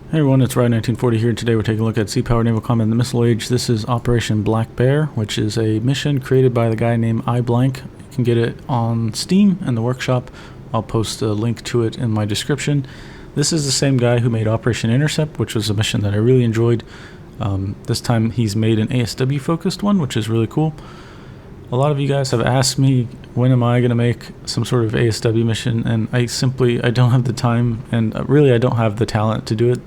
Hey everyone, it's Ryan 1940 here. Today we're taking a look at Sea-Powered Naval Combat in the Missile Age. This is Operation Black Bear, which is a mission created by the guy named iBlank. You can get it on Steam and the workshop. I'll post a link to it in my description. This is the same guy who made Operation Intercept, which was a mission that I really enjoyed. This time he's made an ASW focused one, which is really cool. A lot of you guys have asked me, when am I going to make some sort of ASW mission, and I don't have the time, and really I don't have the talent to do it.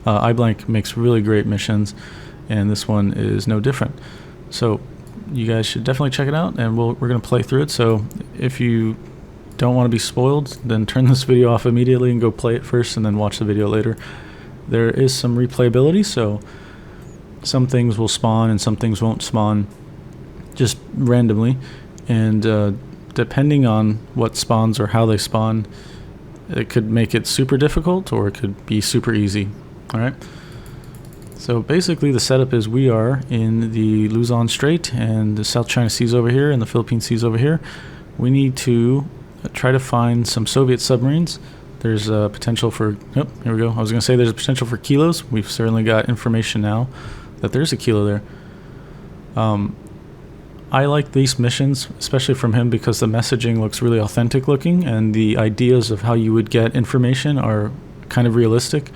iBlank makes really great missions, and this one is no different. So you guys should definitely check it out, and we're going to play through it. So if you don't want to be spoiled, then turn this video off immediately and go play it first, and then watch the video later. There is some replayability, so some things will spawn and some things won't spawn just randomly, and depending on what spawns or how they spawn, it could make it super difficult or it could be super easy. Alright, so basically the setup is we are in the Luzon Strait, and the South China Sea's over here and the Philippine Sea's over here. We need to try to find some Soviet submarines. There's a potential for, oh, here we go. I was going to say there's a potential for kilos. We've certainly got information now that there's a kilo there. I like these missions, especially from him, because the messaging looks really authentic looking, and the ideas of how you would get information are kind of realistic.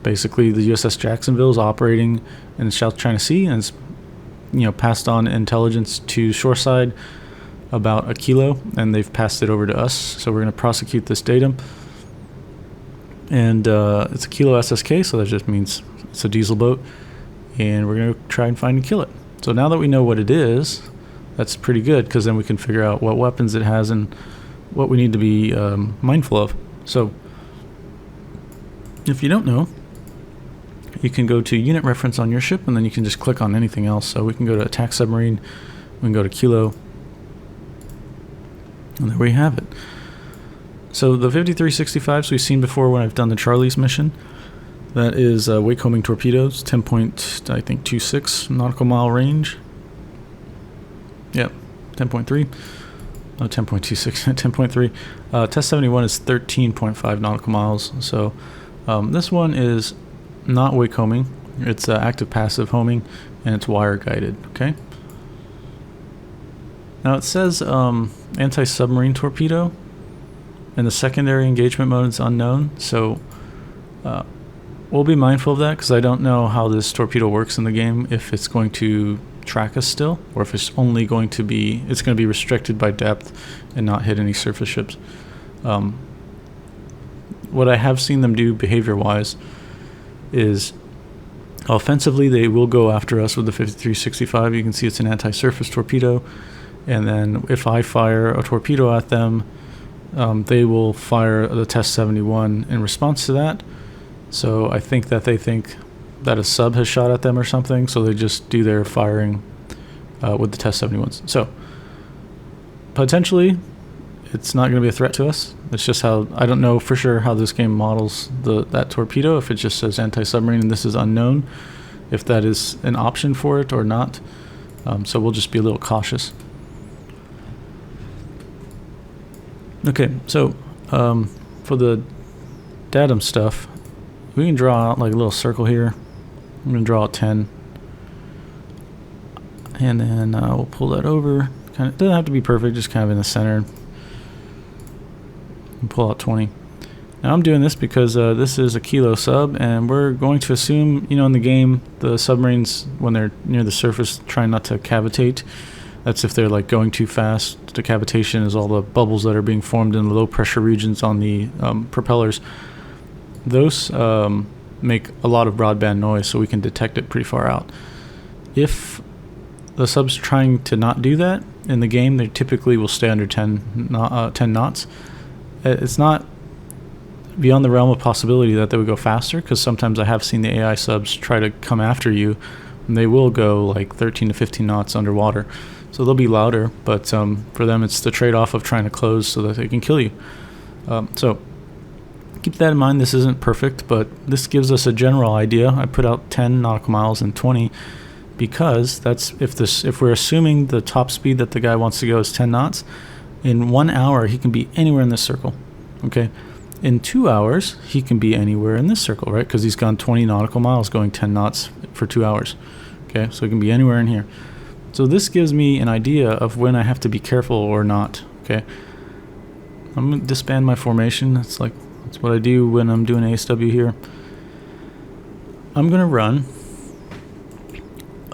Basically, the USS Jacksonville is operating in the South China Sea, and it's, passed on intelligence to shoreside about a kilo, and they've passed it over to us. So we're going to prosecute this datum, and it's a kilo SSK, so that just means it's a diesel boat, and we're going to try and find and kill it. So now that we know what it is, that's pretty good, because then we can figure out what weapons it has and what we need to be mindful of. So if you don't know, you can go to unit reference on your ship, and then you can just click on anything else. So we can go to attack submarine, we can go to kilo, and there we have it. So the 5365s we've seen before when I've done the Charlie's mission. That is wake-combing torpedoes, 10.26 nautical mile range. Yep, 10.3. No, 10.26, 10.3. Test 71 is 13.5 nautical miles. So this one is not wake homing. It's active passive homing, and it's wire guided. Okay. Now it says anti-submarine torpedo, and the secondary engagement mode is unknown. So we'll be mindful of that, because I don't know how this torpedo works in the game, if it's going to track us still, or if it's only going to be restricted by depth and not hit any surface ships. What I have seen them do behavior wise is offensively they will go after us with the 5365. You can see it's an anti-surface torpedo, and then if I fire a torpedo at them, they will fire the Test 71 in response to that. So I think that they think that a sub has shot at them or something, so they just do their firing with the Test 71s. So potentially it's not going to be a threat to us. It's just how, I don't know for sure how this game models that torpedo, if it just says anti-submarine and this is unknown, if that is an option for it or not. So we'll just be a little cautious. Okay, so for the datum stuff, we can draw out like a little circle here. I'm going to draw a 10, and then we'll pull that over. Kind of doesn't have to be perfect, just kind of in the center. And pull out 20. Now I'm doing this because this is a kilo sub, and we're going to assume, in the game, the submarines, when they're near the surface, try not to cavitate. That's if they're like going too fast. Decavitation is all the bubbles that are being formed in the low pressure regions on the propellers. Those make a lot of broadband noise, so we can detect it pretty far out. If the sub's trying to not do that in the game, they typically will stay under 10 knots. It's not beyond the realm of possibility that they would go faster, because sometimes I have seen the AI subs try to come after you, and they will go like 13 to 15 knots underwater. So they'll be louder, but for them it's the trade-off of trying to close so that they can kill you. So keep that in mind. This isn't perfect, but this gives us a general idea. I put out 10 nautical miles and 20 because that's if we're assuming the top speed that the guy wants to go is 10 knots, in 1 hour he can be anywhere in this circle. Okay, in 2 hours, he can be anywhere in this circle, right? Because he's gone 20 nautical miles going 10 knots for 2 hours. Okay, so he can be anywhere in here. So this gives me an idea of when I have to be careful or not. Okay, I'm going to disband my formation. That's what I do when I'm doing ASW here. I'm going to run.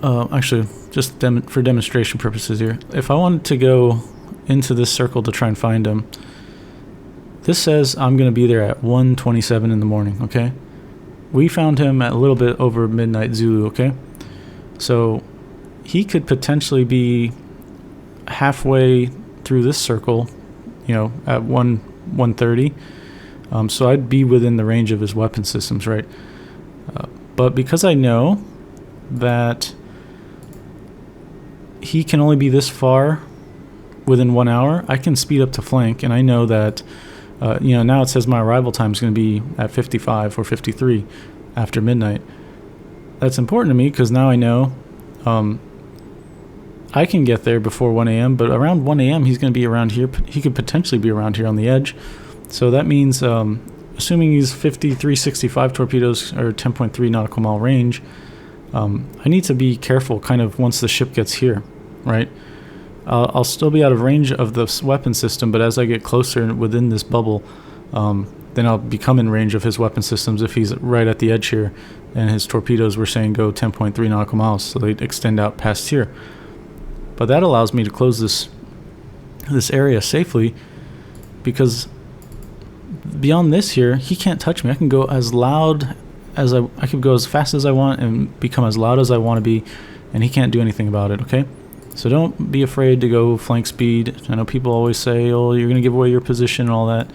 Actually, just for demonstration purposes here. If I wanted to go into this circle to try and find him, this says I'm going to be there at 1:27 in the morning, okay? We found him at a little bit over midnight Zulu, okay? So he could potentially be halfway through this circle, you know, at 1:30. So I'd be within the range of his weapon systems, right? But because I know that he can only be this far within 1 hour, I can speed up to flank, and I know that you know, now it says my arrival time is going to be at 55 or 53 after midnight. That's important to me because now I know I can get there before 1 a.m., but around 1 a.m. he's going to be around here. He could potentially be around here on the edge. So that means, assuming he's 53-65 torpedoes or 10.3 nautical mile range, I need to be careful kind of once the ship gets here, right? I'll still be out of range of the weapon system, but as I get closer within this bubble, then I'll become in range of his weapon systems if he's right at the edge here, and his torpedoes were saying go 10.3 nautical miles, so they'd extend out past here. But that allows me to close this area safely, because beyond this here, he can't touch me. I can go as loud as I could go as fast as I want and become as loud as I want to be, and he can't do anything about it, okay? So don't be afraid to go flank speed. I know people always say, oh, you're going to give away your position and all that.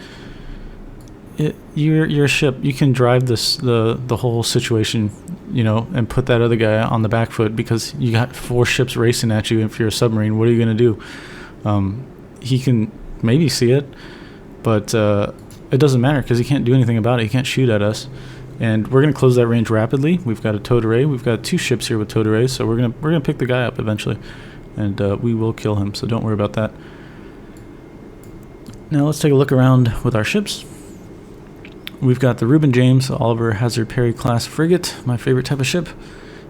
You're a ship. You can drive the whole situation, you know, and put that other guy on the back foot because you got 4 ships racing at you. If you're a submarine, what are you going to do? He can maybe see it, but it doesn't matter because he can't do anything about it. He can't shoot at us. And we're going to close that range rapidly. We've got a towed array. We've got 2 ships here with towed arrays, so we're gonna pick the guy up eventually. And we will kill him, so don't worry about that. Now let's take a look around with our ships. We've got the Reuben James Oliver Hazard Perry class frigate, my favorite type of ship.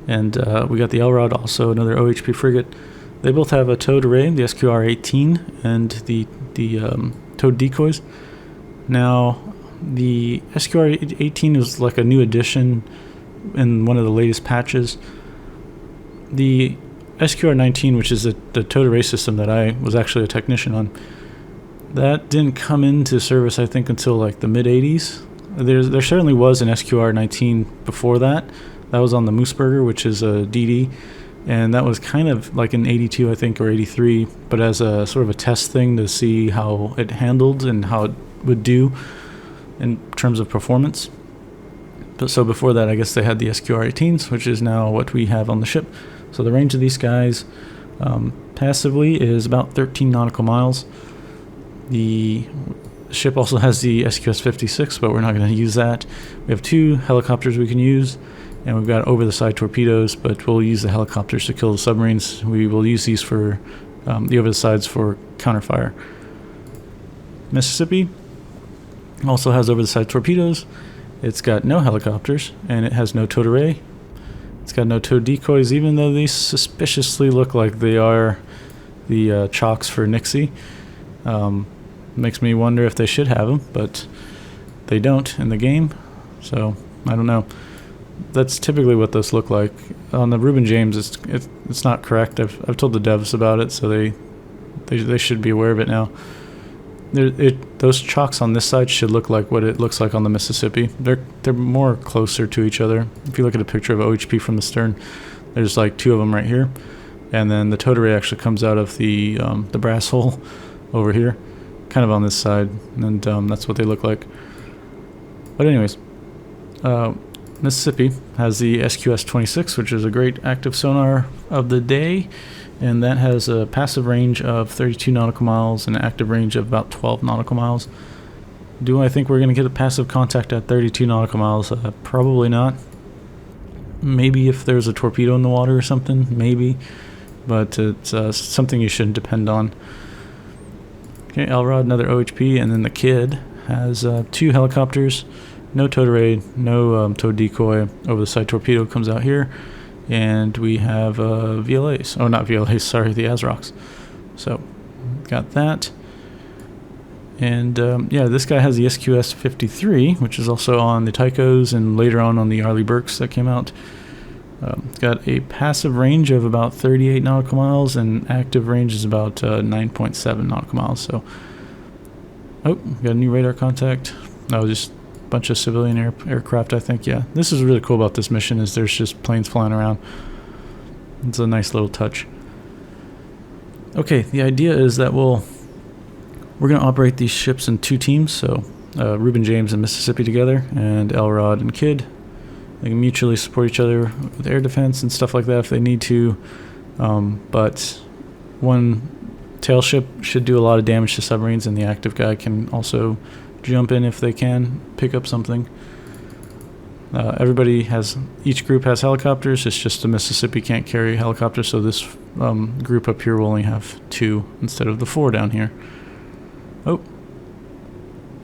And we got the Elrod, also another OHP frigate. They both have a towed array, the SQR-18 and the towed decoys. Now, the SQR-18 is like a new addition in one of the latest patches. The SQR-19, which is the towed array system that I was actually a technician on, that didn't come into service, I think, until like the mid-80s. There certainly was an SQR-19 before that. That was on the Mooseburger, which is a DD, and that was kind of like in 82, I think, or 83, but as a sort of a test thing to see how it handled and how it would do in terms of performance. But so before that, I guess they had the SQR-18s, which is now what we have on the ship. So the range of these guys passively is about 13 nautical miles. The ship also has the SQS-56, but we're not going to use that. We have 2 helicopters we can use, and we've got over-the-side torpedoes, but we'll use the helicopters to kill the submarines. We will use these for the over-the-sides for counterfire. Mississippi also has over-the-side torpedoes. It's got no helicopters, and it has no towed array. It's got no towed decoys, even though these suspiciously look like they are the chocks for Nixie. Makes me wonder if they should have them, but they don't in the game. So I don't know. That's typically what those look like. On the Reuben James, it's not correct. I've told the devs about it, so they should be aware of it now. Those chocks on this side should look like what it looks like on the Mississippi. They're more closer to each other. If you look at a picture of OHP from the stern, there's like 2 of them right here, and then the towed array actually comes out of the brass hole over here, kind of on this side, and that's what they look like. But anyways, Mississippi has the SQS-26, which is a great active sonar of the day, and that has a passive range of 32 nautical miles and an active range of about 12 nautical miles. Do I think we're going to get a passive contact at 32 nautical miles? Probably not. Maybe if there's a torpedo in the water or something, maybe. But it's something you shouldn't depend on. Okay, Elrod, another OHP, and then the Kid has 2 helicopters, no towed array, no towed decoy. Over the side torpedo comes out here, and we have VLAs. Oh, not VLAs, sorry, the ASROCs. So, got that. And yeah, this guy has the SQS-53, which is also on the Tychos and later on the Arleigh Burkes that came out. It's got a passive range of about 38 nautical miles, and active range is about 9.7 nautical miles. So, oh, got a new radar contact. Oh, just a bunch of civilian aircraft, I think. Yeah, this is really cool about this mission is there's just planes flying around. It's a nice little touch. Okay, the idea is that we're going to operate these ships in 2 teams. So, Reuben James and Mississippi together, and Elrod and Kidd. They can mutually support each other with air defense and stuff like that if they need to. But one tail ship should do a lot of damage to submarines, and the active guy can also jump in if they can pick up something. Each group has helicopters. It's just the Mississippi can't carry helicopters, so this group up here will only have 2 instead of the 4 down here. Oh.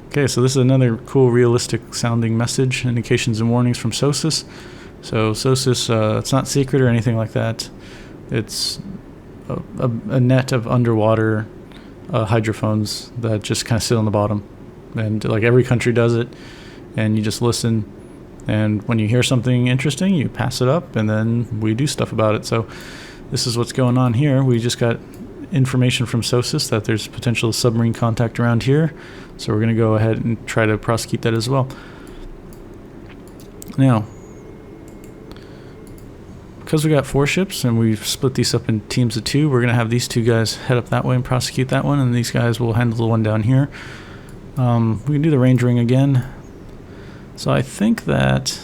Okay, so this is another cool, realistic sounding message, indications and warnings from SOSUS. So SOSUS, it's not secret or anything like that. It's a net of underwater hydrophones that just kind of sit on the bottom. And like every country does it, and you just listen. And when you hear something interesting, you pass it up, and then we do stuff about it. So this is what's going on here. We just got information from SOSUS that there's potential submarine contact around here, so we're going to go ahead and try to prosecute that as well. Now, because we got 4 ships and we've split these up in teams of 2, we're going to have these 2 guys head up that way and prosecute that one, and these guys will handle the one down here. We can do the range ring again. So I think that,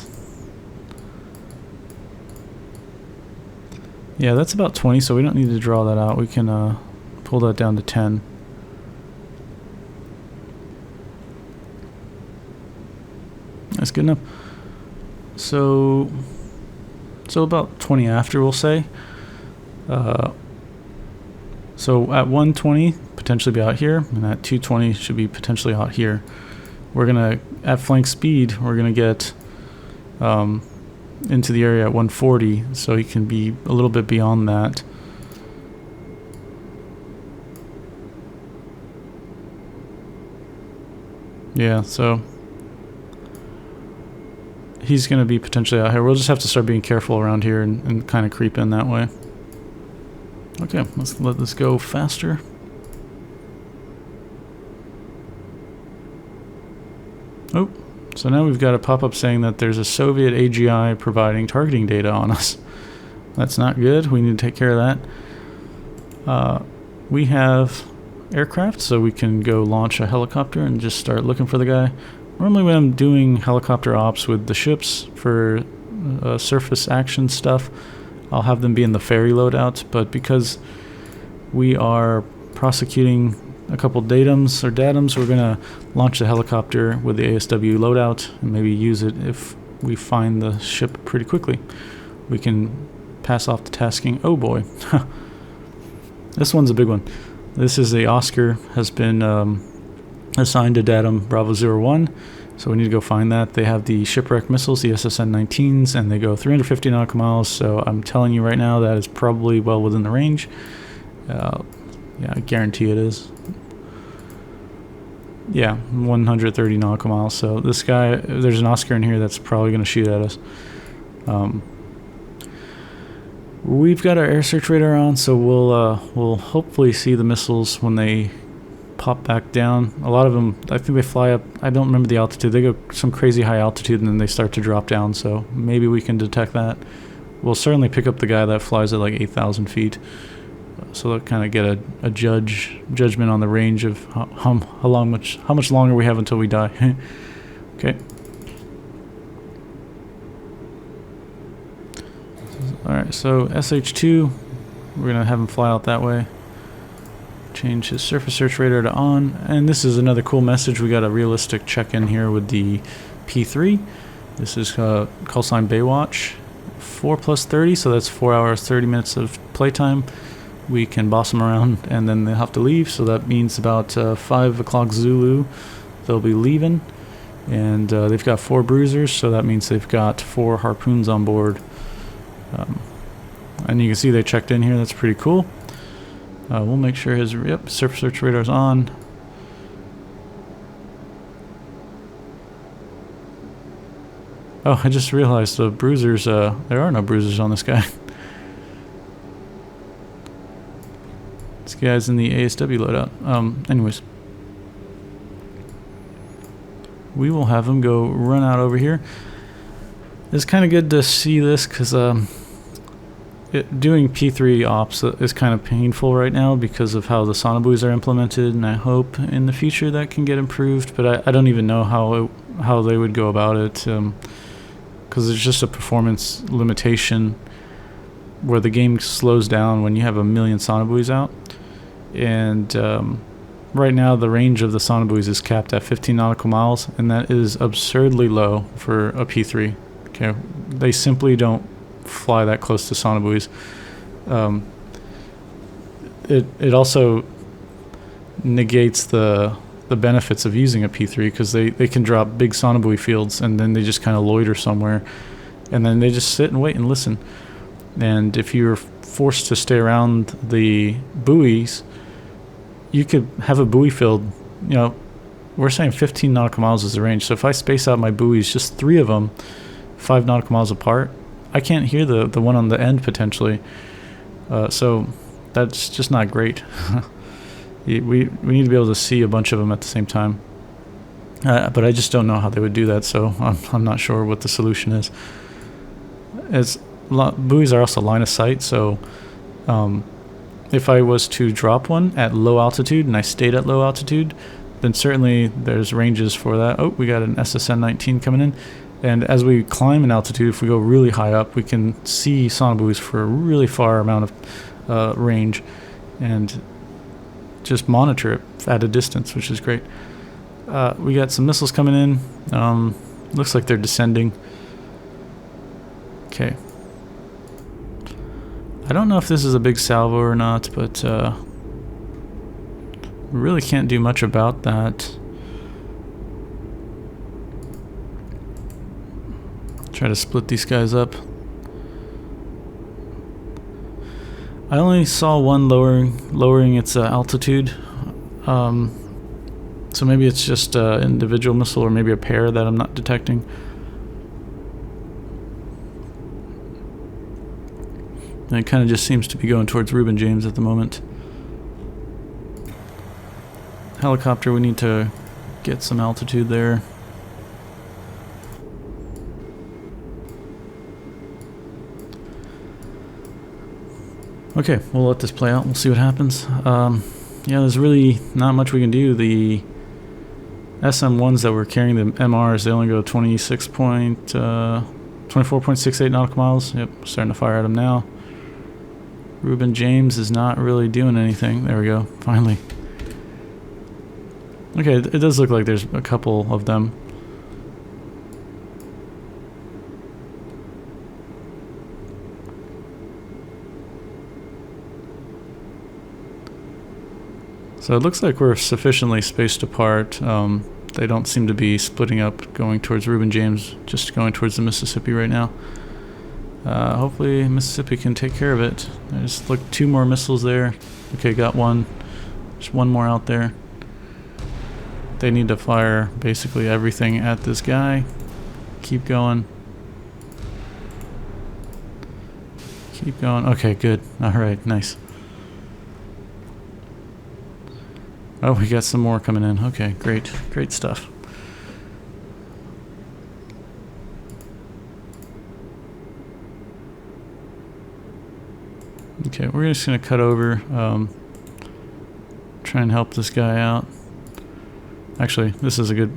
yeah, that's about 20, so we don't need to draw that out. We can pull that down to 10. That's good enough. So about 20 after, we'll say. So at 120, potentially be out here, and at 220 should be potentially out here. We're gonna, at flank speed, we're gonna get into the area at 140, so he can be a little bit beyond that. Yeah, so he's going to be potentially out here. We'll just have to start being careful around here and kind of creep in that way. Okay, let's let this go faster. Oh, so now we've got a pop-up saying that there's a Soviet AGI providing targeting data on us. That's not good. We need to take care of that. We have aircraft, so we can go launch a helicopter and just start looking for the guy. Normally when I'm doing helicopter ops with the ships for surface action stuff, I'll have them be in the ferry loadout, but because we are prosecuting a couple datums, we're going to launch the helicopter with the ASW loadout and maybe use it if we find the ship pretty quickly. We can pass off the tasking. Oh boy. This one's a big one. This is the Oscar, has been assigned to datum Bravo 01, so we need to go find that. They have the shipwreck missiles, the SS-N-19s, and they go 350 nautical miles, so I'm telling you right now that is probably well within the range. Yeah, I guarantee it is. Yeah, 130 nautical miles, so this guy, there's an Oscar in here that's probably going to shoot at us. We've got our air search radar on, so we'll hopefully see the missiles when they pop back down. A lot of them, I think they fly up, I don't remember the altitude, they go some crazy high altitude and then they start to drop down, so maybe we can detect that. We'll certainly pick up the guy that flies at like 8,000 feet, so they'll kind of get a judgment on the range of how much longer we have until we die. Okay. Alright, so SH2, we're going to have him fly out that way. Change his surface search radar to on, and this is another cool message. We got a realistic check-in here with the P3. This is call sign Baywatch. 4 plus 30, so that's 4 hours, 30 minutes of playtime. We can boss them around, and then they'll have to leave, so that means about 5 o'clock Zulu, they'll be leaving. And they've got 4 bruisers, so that means they've got 4 harpoons on board. And you can see they checked in here. That's pretty cool. We'll make sure his surface search radar's on. Oh, I just realized the bruisers, there are no bruisers on this guy. This guy's in the ASW loadout. Anyways. We will have him go run out over here. It's kind of good to see this because doing P3 ops is kind of painful right now because of how the sonobuoys are implemented, and I hope in the future that can get improved, but I don't even know how they would go about it because there's just a performance limitation where the game slows down when you have 1 million sonobuoys out, and right now the range of the sonobuoys is capped at 15 nautical miles, and that is absurdly low for a P3. Okay, they simply don't fly that close to sonobuoys. It also negates the benefits of using a P3 because they can drop big sonobuoy fields and then they just kind of loiter somewhere, and then they just sit and wait and listen. And if you're forced to stay around the buoys, you could have a buoy field, you know, we're saying 15 nautical miles is the range. So if I space out my buoys, just 3 of them, 5 nautical miles apart, I can't hear the one on the end potentially. So that's just not great. we need to be able to see a bunch of them at the same time. But I just don't know how they would do that, so I'm not sure what the solution is. Buoys are also line of sight, so if I was to drop one at low altitude and I stayed at low altitude, then certainly there's ranges for that. Oh, we got an SS-N-19 coming in. And as we climb in altitude, if we go really high up, we can see sonobuoys for a really far amount of range and just monitor it at a distance, which is great. We got some missiles coming in. Looks like they're descending. Okay. I don't know if this is a big salvo or not, but we really can't do much about that. Try to split these guys up. I only saw one lowering its altitude. So maybe it's just an individual missile or maybe a pair that I'm not detecting. And it kind of just seems to be going towards Reuben James at the moment. Helicopter, we need to get some altitude there. Okay, we'll let this play out. We'll see what happens. Yeah, there's really not much we can do. The SM1s that were carrying the MRs, they only go 24.68 nautical miles. Yep, starting to fire at them now. Reuben James is not really doing anything. There we go, finally. Okay, it does look like there's a couple of them. So it looks like we're sufficiently spaced apart. They don't seem to be splitting up, going towards Reuben James, just going towards the Mississippi right now. Hopefully Mississippi can take care of it. I just looked 2 more missiles there. Okay, got one. Just one more out there. They need to fire basically everything at this guy. Keep going. Keep going. Okay, good. Alright, nice. Oh, we got some more coming in. Okay, great. Great stuff. Okay, we're just going to cut over, try and help this guy out. Actually, this is a good...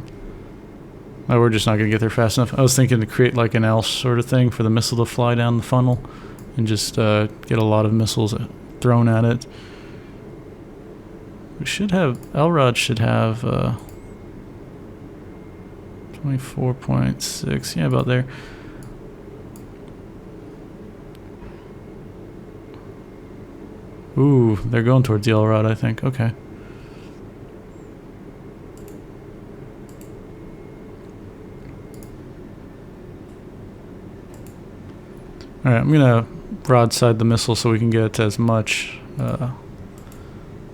Oh, we're just not going to get there fast enough. I was thinking to create like an L sort of thing for the missile to fly down the funnel and just get a lot of missiles thrown at it. We should have... LROD should have 24.6, yeah, about there. Ooh, they're going towards the LROD, I think. Okay. Alright, I'm gonna broadside the missile so we can get as much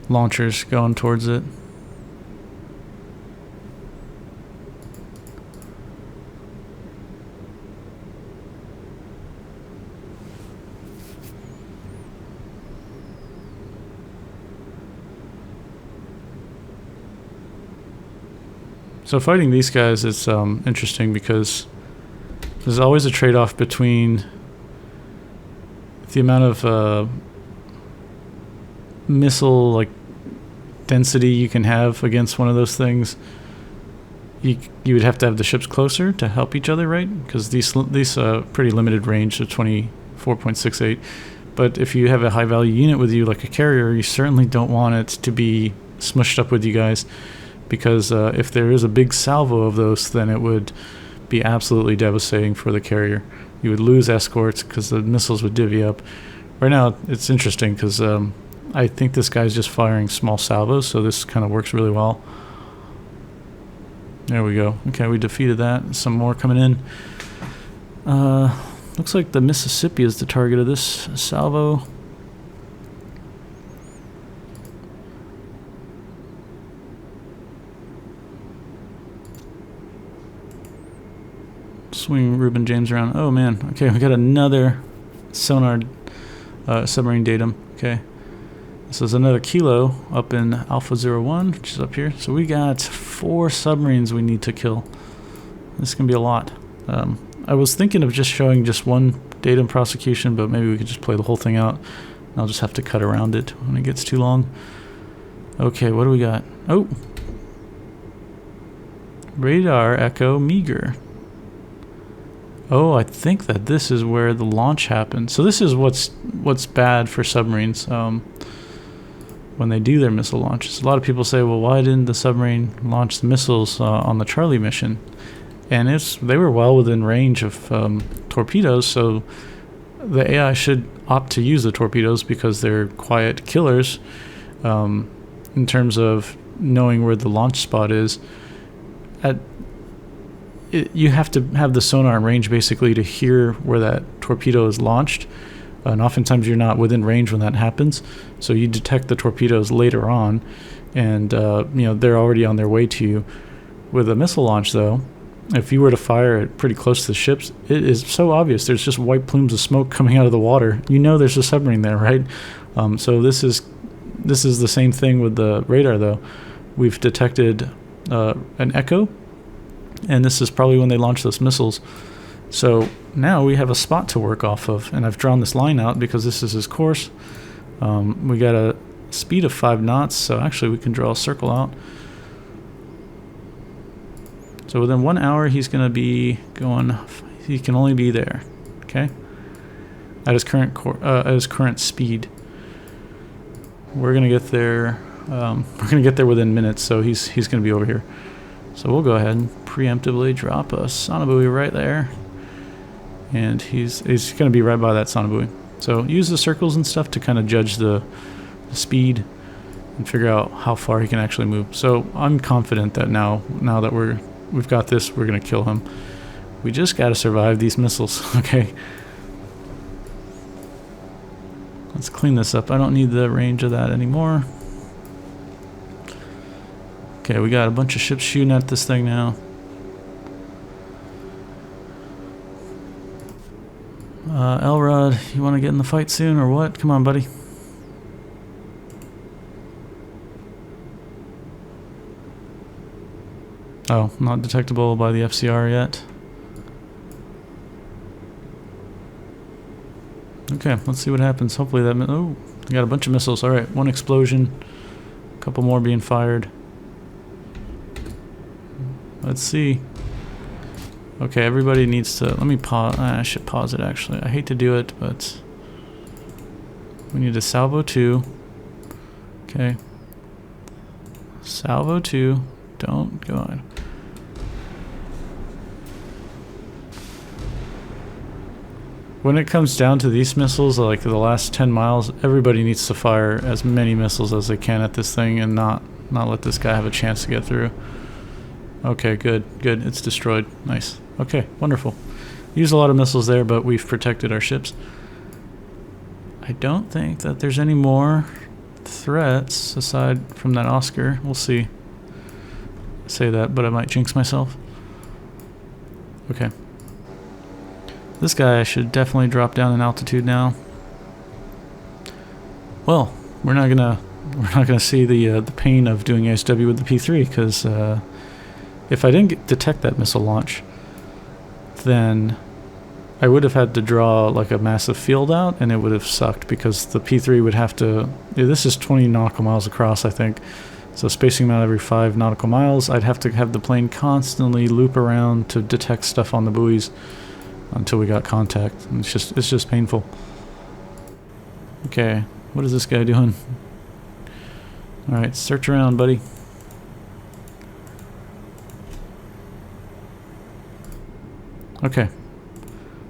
launchers going towards it. So fighting these guys is interesting because there's always a trade-off between the amount of missile like density you can have against one of those things. You would have to have the ships closer to help each other, right? Because these pretty limited range of 24.68. But if you have a high value unit with you like a carrier, you certainly don't want it to be smushed up with you guys. Because if there is a big salvo of those, then it would be absolutely devastating for the carrier. You would lose escorts because the missiles would divvy up. Right now, it's interesting because I think this guy's just firing small salvos, so this kind of works really well. There we go. Okay, we defeated that. Some more coming in. Looks like the Mississippi is the target of this salvo. Swing Reuben James around. Oh man. Okay, we got another sonar submarine datum. Okay. This is another kilo up in Alpha 01, which is up here. So we got 4 submarines we need to kill. This is going to be a lot. I was thinking of just showing just one datum prosecution, but maybe we could just play the whole thing out. I'll just have to cut around it when it gets too long. Okay, what do we got? Oh! Radar echo meager. Oh, I think that this is where the launch happened. So this is what's bad for submarines when they do their missile launches. A lot of people say, well, why didn't the submarine launch the missiles on the Charlie mission? And they were well within range of torpedoes, so the AI should opt to use the torpedoes because they're quiet killers in terms of knowing where the launch spot is. You have to have the sonar in range basically to hear where that torpedo is launched, and oftentimes you're not within range when that happens, so you detect the torpedoes later on, and they're already on their way to you. With a missile launch though, if you were to fire it pretty close to the ships, it is so obvious. There's just white plumes of smoke coming out of the water. You know there's a submarine there, right? So this is the same thing with the radar though. We've detected an echo, and this is probably when they launched those missiles. So now we have a spot to work off of, and I've drawn this line out because this is his course. We got a speed of 5 knots, so actually we can draw a circle out. So within 1 hour he's going to be going, he can only be there, okay? At his current speed. We're going to get there, within minutes, so he's going to be over here. So we'll go ahead and preemptively drop a sonobuoy right there. And he's going to be right by that sonobuoy. So use the circles and stuff to kind of judge the speed and figure out how far he can actually move. So I'm confident that now that we've got this, we're going to kill him. We just got to survive these missiles, okay? Let's clean this up. I don't need the range of that anymore. Okay, we got a bunch of ships shooting at this thing now. Elrod, you want to get in the fight soon or what? Come on, buddy. Oh, not detectable by the FCR yet. Okay, let's see what happens. Hopefully that... Oh, we got a bunch of missiles. Alright, 1 explosion. A couple more being fired. Let's see. Okay, everybody needs to... Let me pause. I should pause it, actually. I hate to do it, but... We need a salvo 2. Okay. Salvo 2. Don't go on. When it comes down to these missiles, like the last 10 miles, everybody needs to fire as many missiles as they can at this thing and not let this guy have a chance to get through. Okay, good. It's destroyed. Nice. Okay, wonderful. Used a lot of missiles there, but we've protected our ships. I don't think that there's any more threats aside from that Oscar. We'll see. I say that, but I might jinx myself. Okay. This guy should definitely drop down in altitude now. Well, we're not gonna see the pain of doing ASW with the P3, because if I didn't detect that missile launch, then I would have had to draw like a massive field out, and it would have sucked because the P3 would have to. Yeah, this is 20 nautical miles across, I think. So spacing them out every 5 nautical miles, I'd have to have the plane constantly loop around to detect stuff on the buoys until we got contact. And it's just painful. Okay, what is this guy doing? All right, search around, buddy. Okay.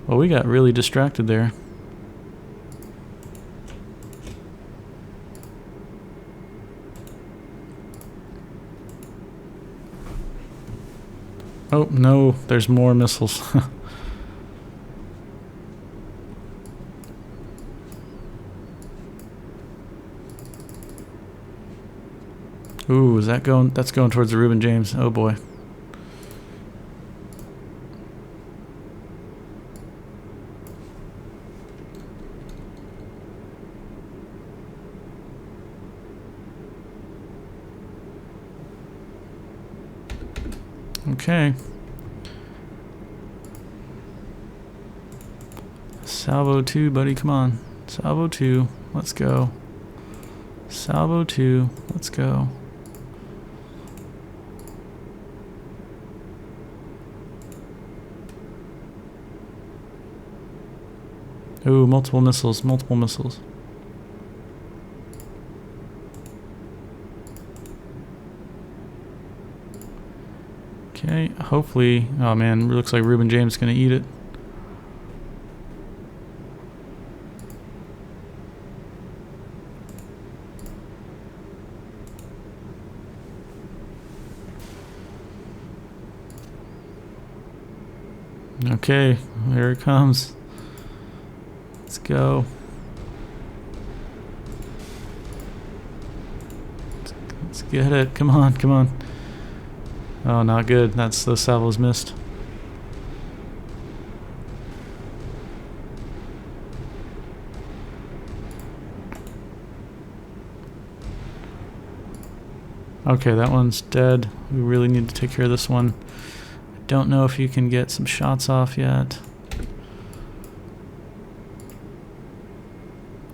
Well, we got really distracted there. Oh, no, there's more missiles. Ooh, is that going? That's going towards the Reuben James. Oh boy. Okay. Salvo 2, buddy, come on. Salvo 2, let's go. Salvo 2, let's go. Ooh, multiple missiles, multiple missiles. Okay, hopefully, oh man, looks like Reuben James is gonna eat it. Okay, there it comes. Let's go. Let's get it. Come on, come on. Oh, not good. That's the salvos missed. Okay, that one's dead. We really need to take care of this one. I don't know if you can get some shots off yet.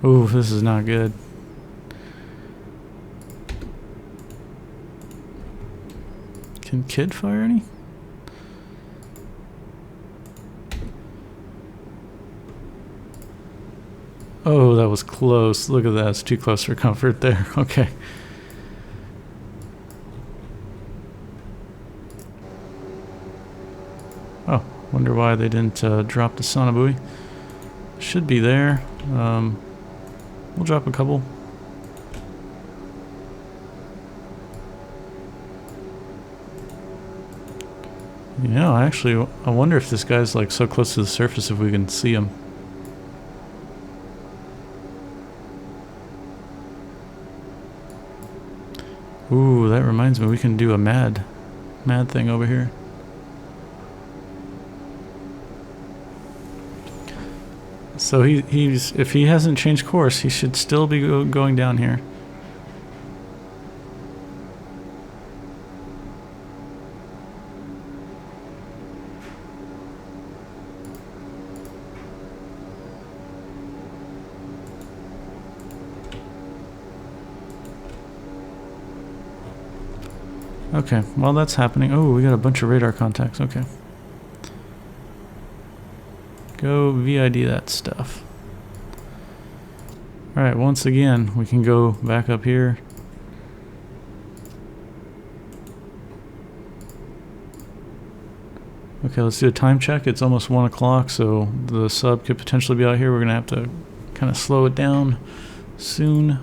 Ooh, this is not good. Can Kid fire any? Oh, that was close. Look at that. It's too close for comfort there. Okay. Oh, wonder why they didn't drop the Sonar buoy. Should be there. We'll drop a couple. You know, actually, I wonder if this guy's like so close to the surface if we can see him. Ooh, that reminds me, we can do a mad thing over here. So he's if he hasn't changed course, he should still be going down here. Okay, while that's happening, oh, we got a bunch of radar contacts. Okay. Go VID that stuff. Alright, once again, we can go back up here. Okay, let's do a time check. It's almost 1 o'clock, so the sub could potentially be out here. We're going to have to kind of slow it down soon.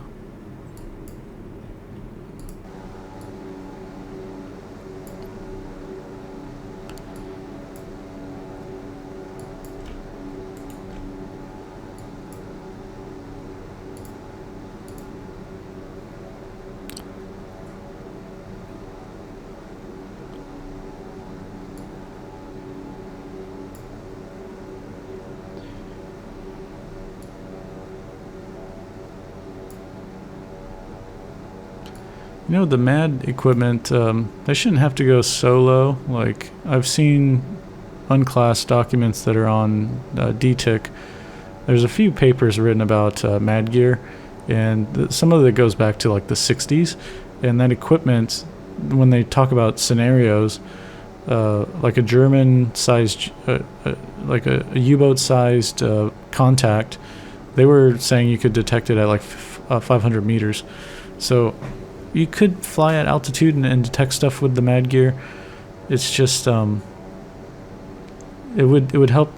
You know, the MAD equipment, they shouldn't have to go solo. Like, I've seen unclassed documents that are on DTIC. There's a few papers written about MAD gear, and some of it goes back to like the 60s. And that equipment, when they talk about scenarios, like a German-sized, like a U-boat-sized contact, they were saying you could detect it at like 500 meters. So you could fly at altitude and detect stuff with the MAD gear. It's just it would help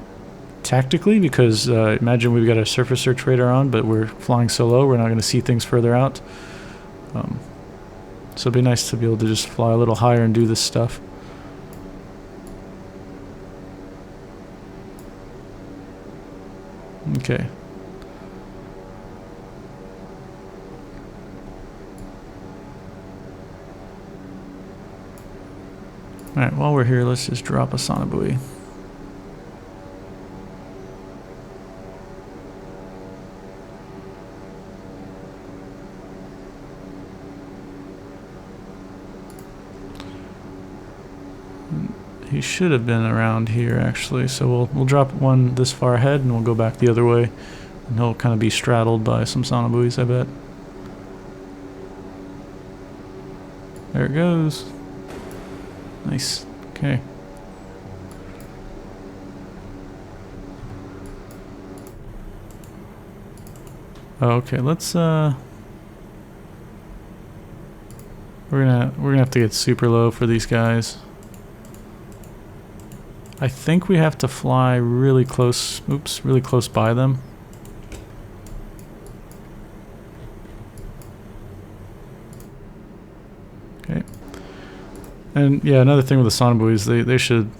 tactically, because imagine we've got a surface search radar on, but we're flying so low we're not going to see things further out. So it'd be nice to be able to just fly a little higher and do this stuff. Okay. Alright, while we're here, let's just drop a sonobuoy. He should have been around here, actually, so we'll drop one this far ahead and we'll go back the other way, and he'll kind of be straddled by some sonobuoys, I bet. There it goes. Nice. Okay. Okay, let's we're gonna have to get super low for these guys. I think we have to fly really close, really close by them. Okay. And yeah, another thing with the sonobuoys, they should,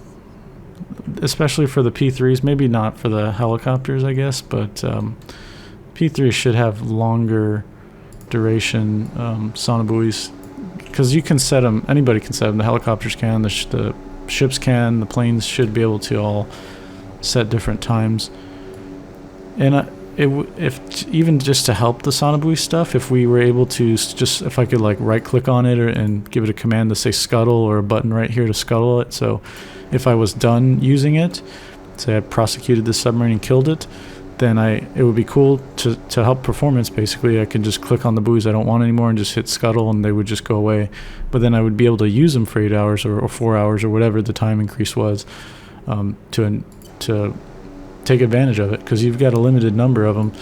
especially for the P3s, maybe not for the helicopters, I guess, but P3s should have longer duration sonobuoys, because you can set them, anybody can set them, the helicopters can, the ships can, the planes should be able to all set different times. And if even just to help the sonobuoy stuff, if we were able to just, if I could like right click on it and give it a command to say scuttle, or a button right here to scuttle it, so if I was done using it, say I prosecuted the submarine and killed it, then it would be cool to help performance. Basically, I could just click on the buoys I don't want anymore and just hit scuttle, and they would just go away. But then I would be able to use them for 8 hours or 4 hours or whatever the time increase was, to take advantage of it, because you've got a limited number of them,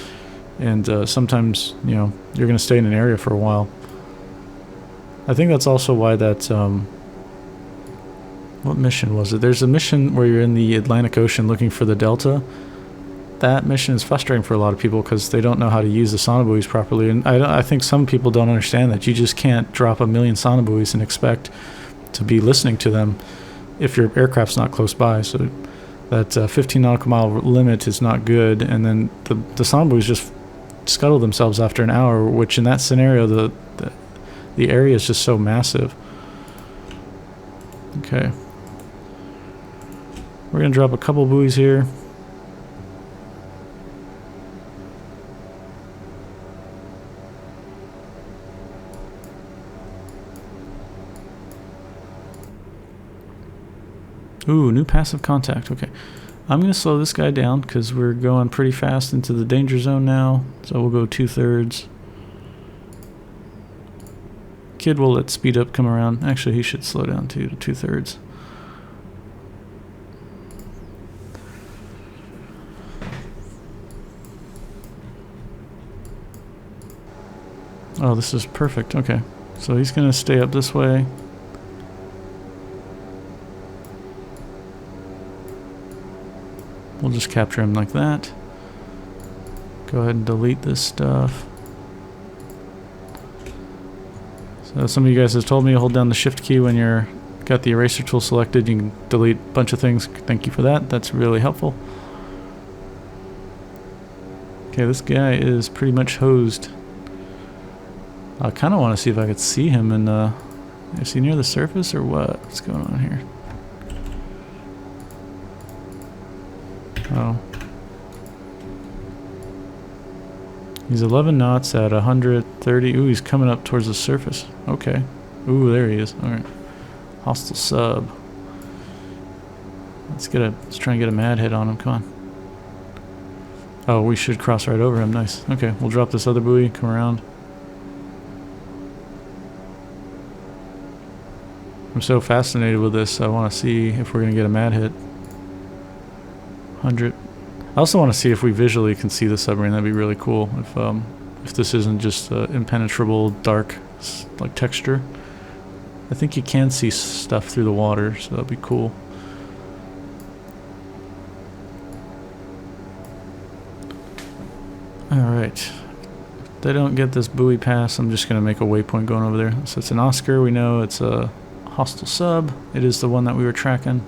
and sometimes, you know, you're going to stay in an area for a while. I think that's also why that what mission was it? There's a mission where you're in the Atlantic Ocean looking for the Delta. That mission is frustrating for a lot of people because they don't know how to use the sonobuoys properly, and I think some people don't understand that you just can't drop a million sonobuoys and expect to be listening to them if your aircraft's not close by. So that 15 nautical mile limit is not good, and then the sonobuoys just scuttle themselves after an hour, which in that scenario the area is just so massive. Okay, we're gonna drop a couple buoys here. Ooh, new passive contact. Okay. I'm going to slow this guy down because we're going pretty fast into the danger zone now. So we'll go 2/3. Kid will let speed up come around. Actually, he should slow down too to 2/3. Oh, this is perfect. Okay. So he's going to stay up this way. We'll just capture him like that. Go ahead and delete this stuff. So some of you guys have told me to hold down the shift key when you're got the eraser tool selected. You can delete a bunch of things. Thank you for that. That's really helpful. Okay, this guy is pretty much hosed. I kind of want to see if I could see him in is he near the surface or what? What's going on here? Oh. He's 11 knots at 130. Ooh, he's coming up towards the surface. Okay. Ooh, there he is. Alright. Hostile sub. Let's try and get a mad hit on him. Come on. Oh, we should cross right over him. Nice. Okay, we'll drop this other buoy, come around. I'm so fascinated with this. I want to see if we're going to get a mad hit. 100. I also want to see if we visually can see the submarine. That'd be really cool. If this isn't just impenetrable, dark, like texture. I think you can see stuff through the water, so that'd be cool. Alright. If they don't get this buoy pass, I'm just going to make a waypoint going over there. So it's an Oscar. We know it's a hostile sub. It is the one that we were tracking.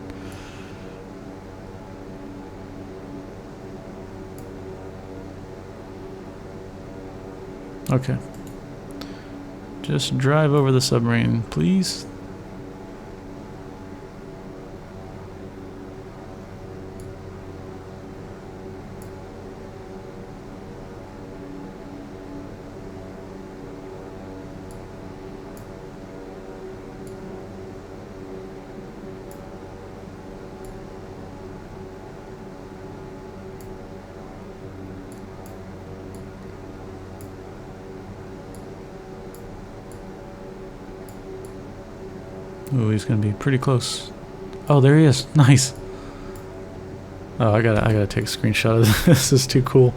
Okay. Just drive over the submarine, please. Oh, he's gonna be pretty close. Oh, there he is. Nice. Oh, I gotta take a screenshot of this. This is too cool.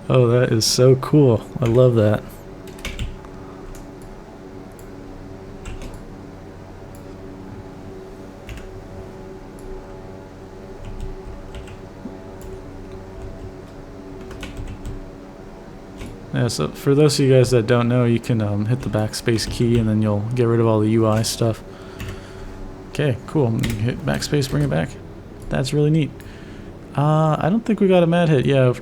Oh, that is so cool. I love that. Yeah, so for those of you guys that don't know, you can hit the backspace key and then you'll get rid of all the UI stuff. Okay, cool. Hit backspace, bring it back. That's really neat. I don't think we got a mad hit. Yeah,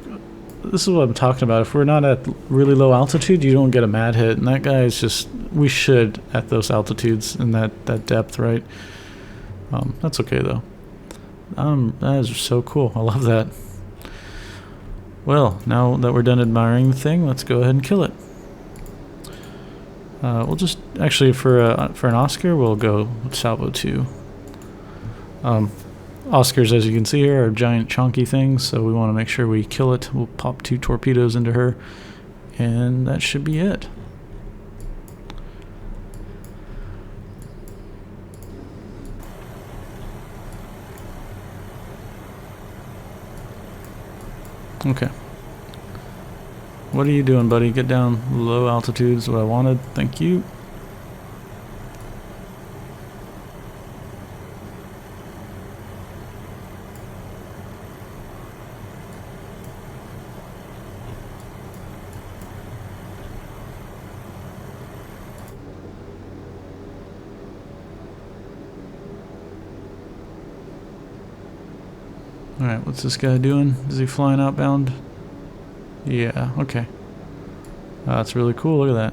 this is what I'm talking about. If we're not at really low altitude, you don't get a mad hit. And that guy is just, we should at those altitudes and that depth, right? That's okay though. That is so cool. I love that. Well, now that we're done admiring the thing, let's go ahead and kill it. We'll just, actually for an Oscar, we'll go salvo 2. Oscars, as you can see here, are giant chunky things, so we want to make sure we kill it. We'll pop 2 torpedoes into her, and that should be it. Okay. What are you doing, buddy? Get down. Low altitude is what I wanted. Thank you. Alright, what's this guy doing? Is he flying outbound? Yeah, okay. That's really cool, look at that.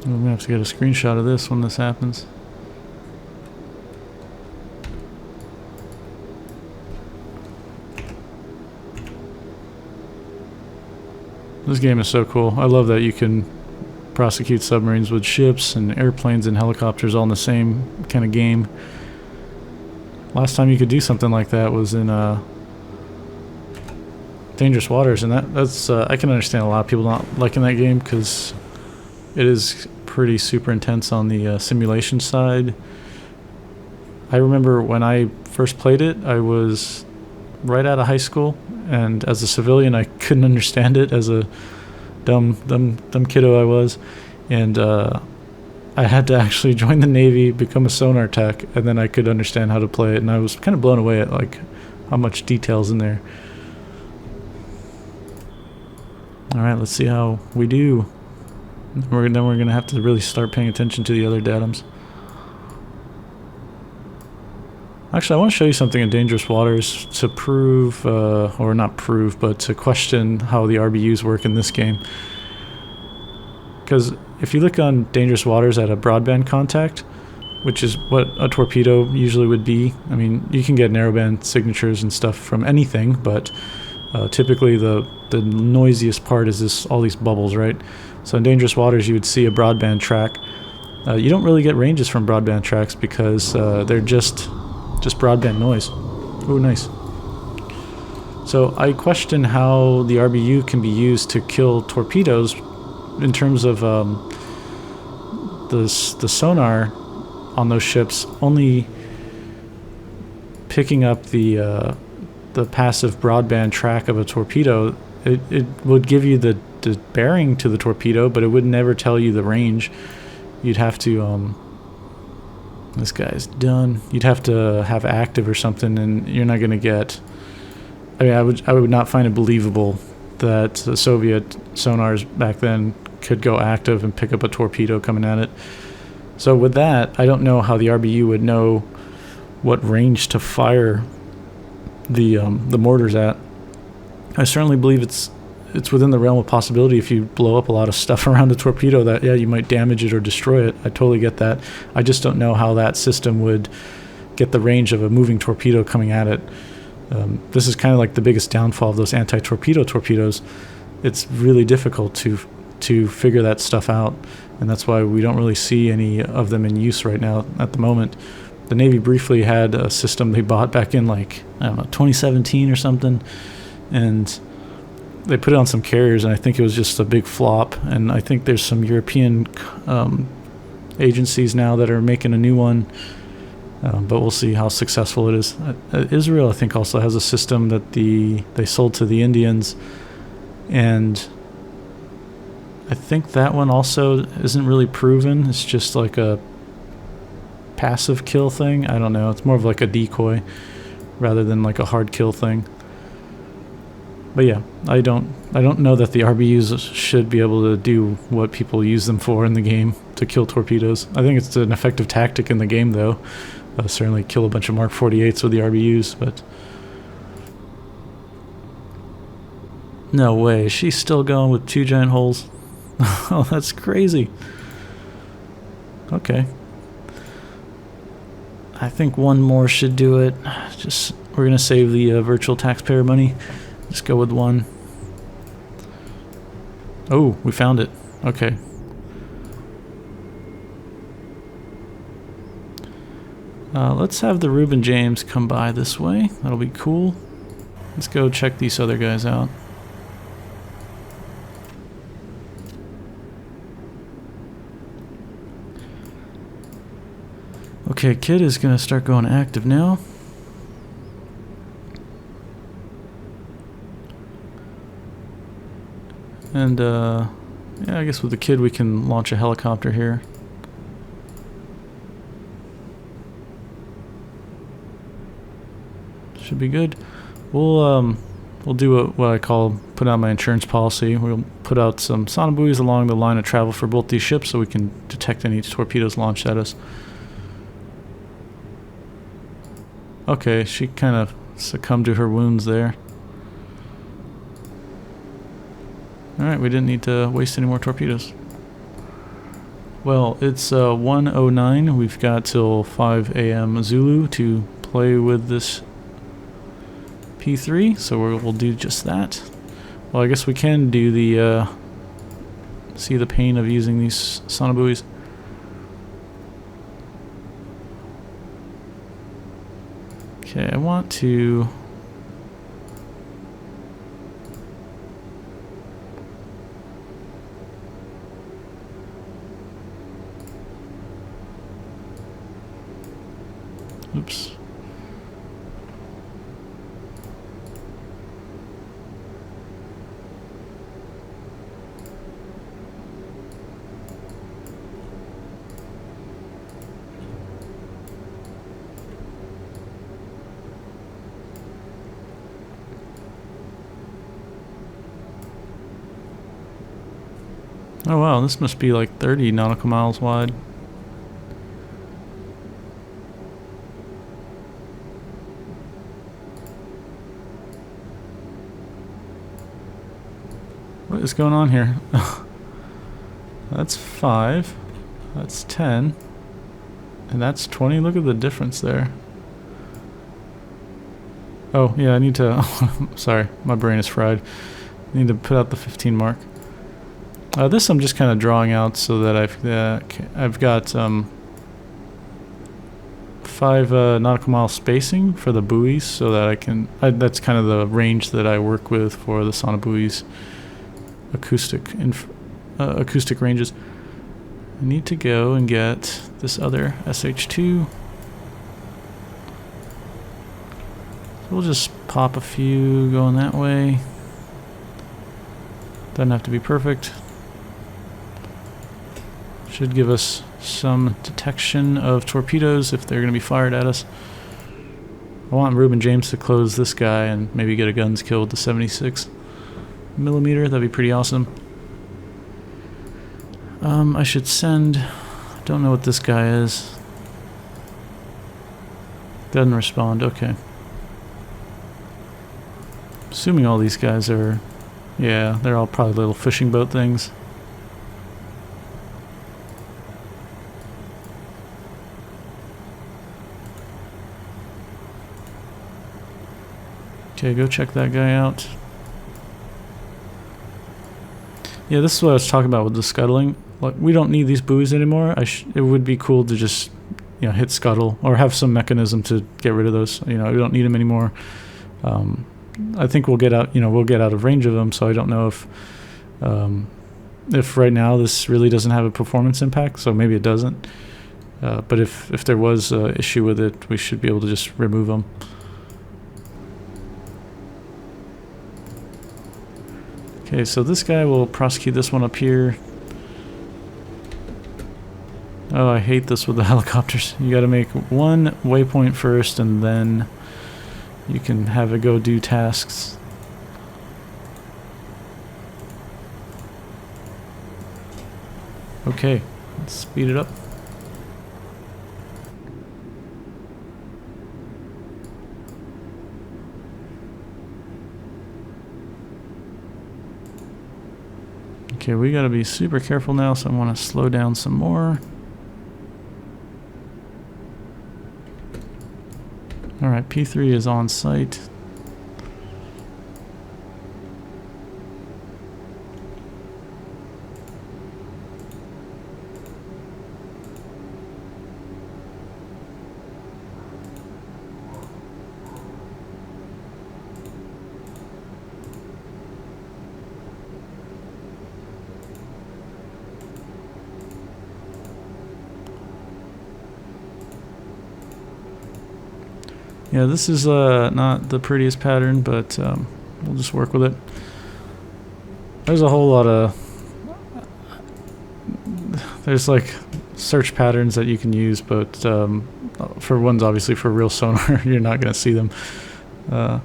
I'm gonna have to get a screenshot of this when this happens. This game is so cool. I love that you can prosecute submarines with ships and airplanes and helicopters all in the same kind of game. Last time you could do something like that was in Dangerous Waters, and that's I can understand a lot of people not liking that game because it is pretty super intense on the simulation side. I remember when I first played it, I was right out of high school, and as a civilian I couldn't understand it as a dumb kiddo I was, and I had to actually join the Navy, become a sonar tech, and then I could understand how to play it, and I was kind of blown away at like how much detail's in there. Alright, let's see how we do. Then we're gonna have to really start paying attention to the other datums. Actually, I want to show you something in dangerous waters to prove, or not prove, but to question how the RBUs work in this game. Because if you look on dangerous waters at a broadband contact, which is what a torpedo usually would be, I mean, you can get narrowband signatures and stuff from anything, but typically the noisiest part is all these bubbles, right? So in dangerous waters, you would see a broadband track. You don't really get ranges from broadband tracks because they're just broadband noise. Oh, nice. So I question how the RBU can be used to kill torpedoes in terms of the sonar on those ships only picking up the passive broadband track of a torpedo. It would give you the bearing to the torpedo, but it would never tell you the range. You'd have to this guy's done. You'd have to have active or something, and you're not going to get... I mean, I would not find it believable that the Soviet sonars back then could go active and pick up a torpedo coming at it. So with that, I don't know how the RBU would know what range to fire the mortars at. I certainly believe it's within the realm of possibility if you blow up a lot of stuff around a torpedo that, yeah, you might damage it or destroy it. I totally get that. I just don't know how that system would get the range of a moving torpedo coming at it. This is kind of like the biggest downfall of those anti-torpedo torpedoes. It's really difficult to figure that stuff out, and that's why we don't really see any of them in use right now at the moment. The Navy briefly had a system they bought back in, like, I don't know, 2017 or something, and they put it on some carriers, and I think it was just a big flop. And I think there's some European agencies now that are making a new one, but we'll see how successful it is. Israel, I think, also has a system that they sold to the Indians, and I think that one also isn't really proven. It's just like a passive kill thing. I don't know. It's more of like a decoy rather than like a hard kill thing. But yeah, I don't know that the RBUs should be able to do what people use them for in the game, to kill torpedoes. I think it's an effective tactic in the game, though. Certainly kill a bunch of Mark 48s with the RBUs, but... No way, she's still going with 2 giant holes. Oh, that's crazy. Okay. I think one more should do it. We're gonna save the virtual taxpayer money. Just go with one. Oh, we found it. Okay. Let's have the Reuben James come by this way. That'll be cool. Let's go check these other guys out. Okay, Kid is gonna start going active now. And, yeah, I guess with the Kid we can launch a helicopter here. Should be good. We'll do what I call put out my insurance policy. We'll put out some sonobuoys along the line of travel for both these ships so we can detect any torpedoes launched at us. Okay, she kind of succumbed to her wounds there. Alright, we didn't need to waste any more torpedoes. Well, it's 1:09. We've got till 5 a.m. Zulu to play with this P3, so we'll do just that. Well, I guess we can do the see the pain of using these sonobuoys. Okay, I want to... Oops. Oh wow, this must be like 30 nautical miles wide. What is going on here? That's 5. That's 10. And that's 20. Look at the difference there. Oh, yeah, I need to... sorry, my brain is fried. I need to put out the 15 mark. This I'm just kind of drawing out so that I've got 5 nautical mile spacing for the buoys, so that I can... that's kind of the range that I work with for the Sonar buoys. Acoustic ranges. I need to go and get this other SH2. So we'll just pop a few going that way. Doesn't have to be perfect. Should give us some detection of torpedoes if they're going to be fired at us. I want Reuben James to close this guy and maybe get a guns kill with the 76mm. That'd be pretty awesome. I should send... don't know what this guy is. Doesn't respond. Okay. Assuming all these guys are... yeah, they're all probably little fishing boat things. Okay, go check that guy out. Yeah, this is what I was talking about with the scuttling. Like, we don't need these buoys anymore. It would be cool to just, you know, hit scuttle or have some mechanism to get rid of those. You know, we don't need them anymore. I think we'll get out. You know, we'll get out of range of them. So I don't know if right now this really doesn't have a performance impact. So maybe it doesn't. But if there was an issue with it, we should be able to just remove them. Okay, so this guy will prosecute this one up here. Oh, I hate this with the helicopters. You gotta make one waypoint first and then you can have it go do tasks. Okay, let's speed it up. Okay, we gotta be super careful now, so I want to slow down some more. Alright, P3 is on site. Yeah, this is not the prettiest pattern, but we'll just work with it. There's a whole lot of... there's like search patterns that you can use, but for ones obviously for real sonar, you're not going to see them. But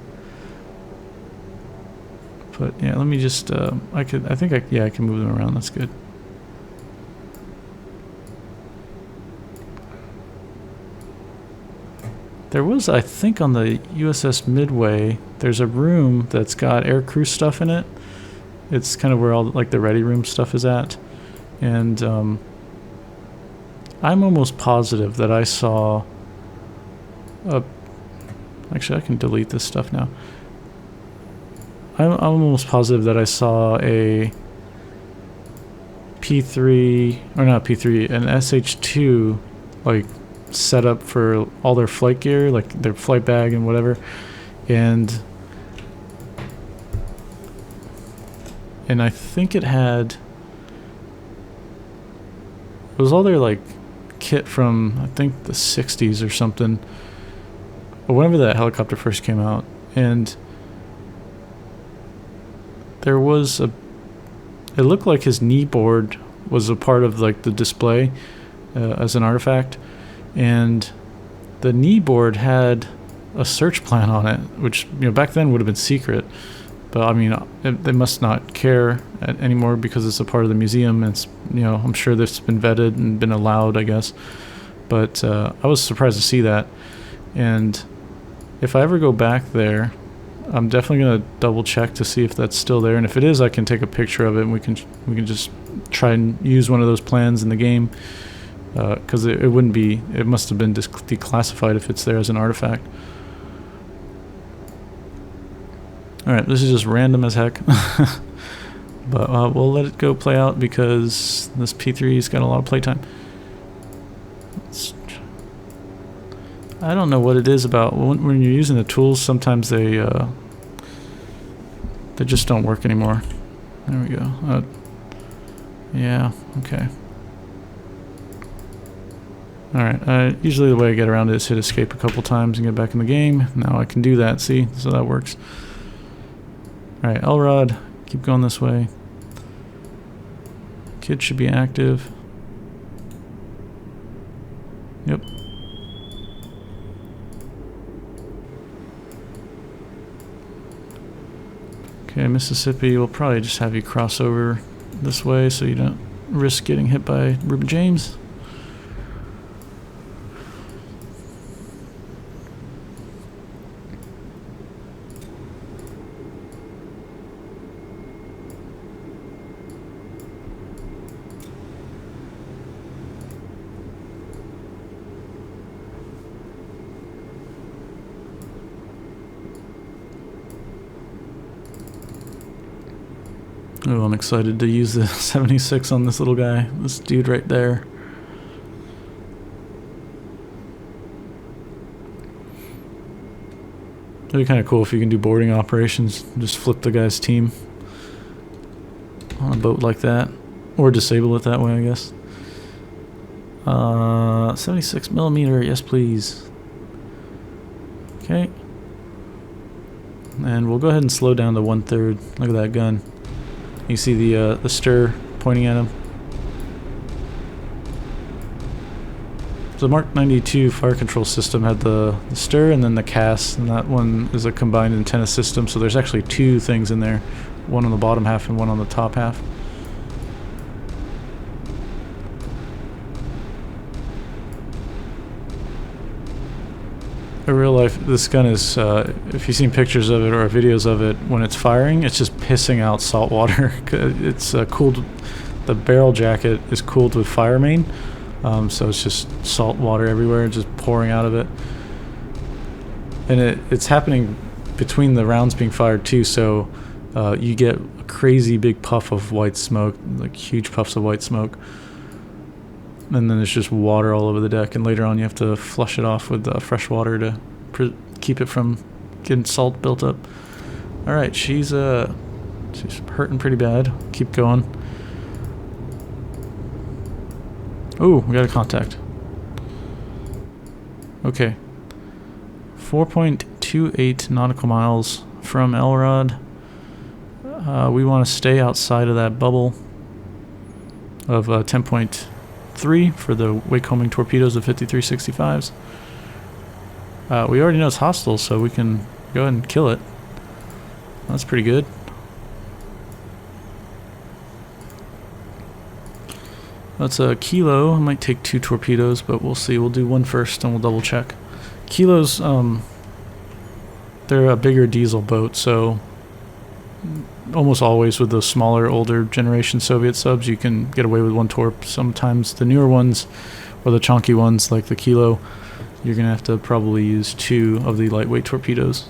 yeah, let me just... I can move them around. That's good. There was, I think, on the USS Midway, there's a room that's got air crew stuff in it. It's kind of where all like the ready room stuff is at. And I'm almost positive that I saw a... actually, I can delete this stuff now. I'm almost positive that I saw a P3, or not P3, an SH2, like, set up for all their flight gear, like their flight bag and whatever, and I think it was all their like kit from I think the 60s or something, or whenever that helicopter first came out, and there was it looked like his knee board was a part of like the display as an artifact. And the knee board had a search plan on it, which, you know, back then would have been secret. But I mean, they must not care anymore because it's a part of the museum. And it's, you know, I'm sure that's been vetted and been allowed, I guess. But I was surprised to see that. And if I ever go back there, I'm definitely gonna double check to see if that's still there, and if it is, I can take a picture of it, and we can just try and use one of those plans in the game, because it wouldn't be. It must have been declassified if it's there as an artifact. All right, this is just random as heck, but we'll let it go play out because this P3's got a lot of playtime. I don't know what it is about when you're using the tools. Sometimes they just don't work anymore. There we go. Yeah. Okay. All right. Usually the way I get around it is hit escape a couple times and get back in the game. Now I can do that. See, so that works. All right, Elrod, keep going this way. Kid should be active. Yep. Okay, Mississippi, we'll probably just have you cross over this way so you don't risk getting hit by Reuben James. Oh, I'm excited to use the 76 on this little guy. This dude right there. It'd be kind of cool if you can do boarding operations. Just flip the guy's team on a boat like that. Or disable it that way, I guess. 76 millimeter, yes please. Okay. And we'll go ahead and slow down to 1/3. Look at that gun. You see the stir pointing at him. So the Mark 92 fire control system had the stir and then the cast, and that one is a combined antenna system, so there's actually two things in there, one on the bottom half and one on the top half. In real life, this gun is, if you've seen pictures of it or videos of it, when it's firing, it's just pissing out salt water. It's cooled, the barrel jacket is cooled with fire main, so it's just salt water everywhere, just pouring out of it. And it's happening between the rounds being fired too, so you get a crazy big puff of white smoke, like huge puffs of white smoke. And then there's just water all over the deck, and later on you have to flush it off with fresh water to keep it from getting salt built up. Alright, she's hurting pretty bad. Keep going. Oh, we got a contact. Okay. 4.28 nautical miles from Elrod. We want to stay outside of that bubble of 10.3 for the wake-homing torpedoes of 5365s. We already know it's hostile, so we can go ahead and kill it. That's pretty good. That's a Kilo. I might take 2 torpedoes, but we'll see. We'll do one first and we'll double check. Kilos, they're a bigger diesel boat, so almost always with those smaller, older generation Soviet subs, you can get away with 1 torp. Sometimes the newer ones, or the chunky ones like the Kilo, you're going to have to probably use 2 of the lightweight torpedoes.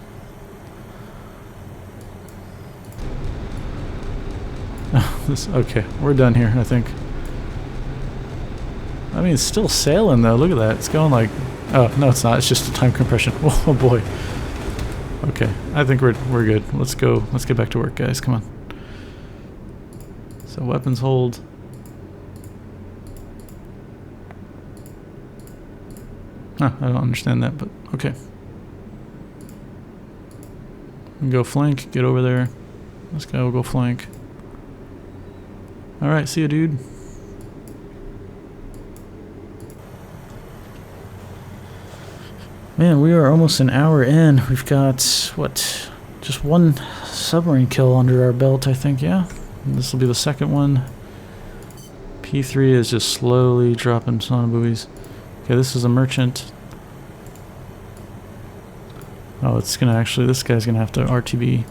Okay, we're done here, I think. I mean, it's still sailing though, look at that. It's going like, oh, no it's not, it's just a time compression. Oh boy. Okay, I think we're good. Let's go. Let's get back to work, guys. Come on. So weapons hold. Huh, I don't understand that, but okay. We can go flank. Get over there. This guy will go flank. All right, see ya, dude. Man, we are almost an hour in. We've got, what, just 1 submarine kill under our belt, I think, yeah? This will be the second one. P3 is just slowly dropping sonar buoys. Okay, this is a merchant. Oh, it's gonna actually, this guy's gonna have to RTB.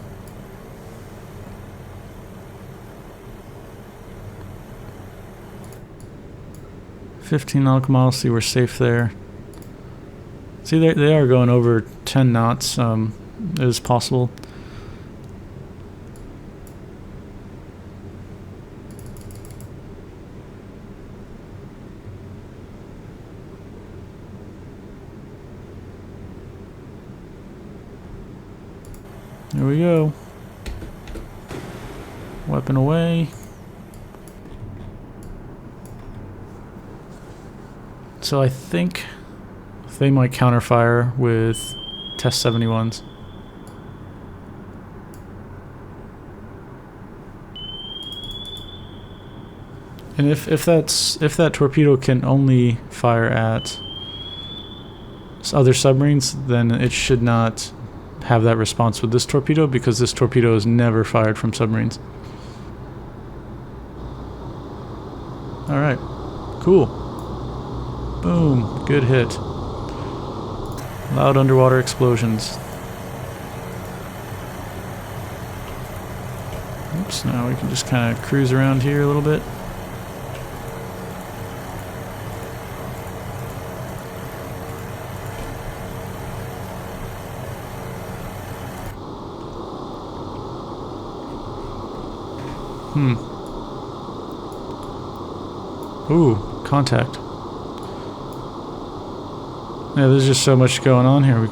"15 nautical miles, see we're safe there." See, they are going over 10 knots, it is possible. There we go. Weapon away. So I think they might counterfire with Test 71s. And if that torpedo can only fire at other submarines, then it should not have that response with this torpedo, because this torpedo is never fired from submarines. Alright, cool. Boom, good hit. Loud underwater explosions. Oops, now we can just kind of cruise around here a little bit. Ooh, contact. Yeah, there's just so much going on here.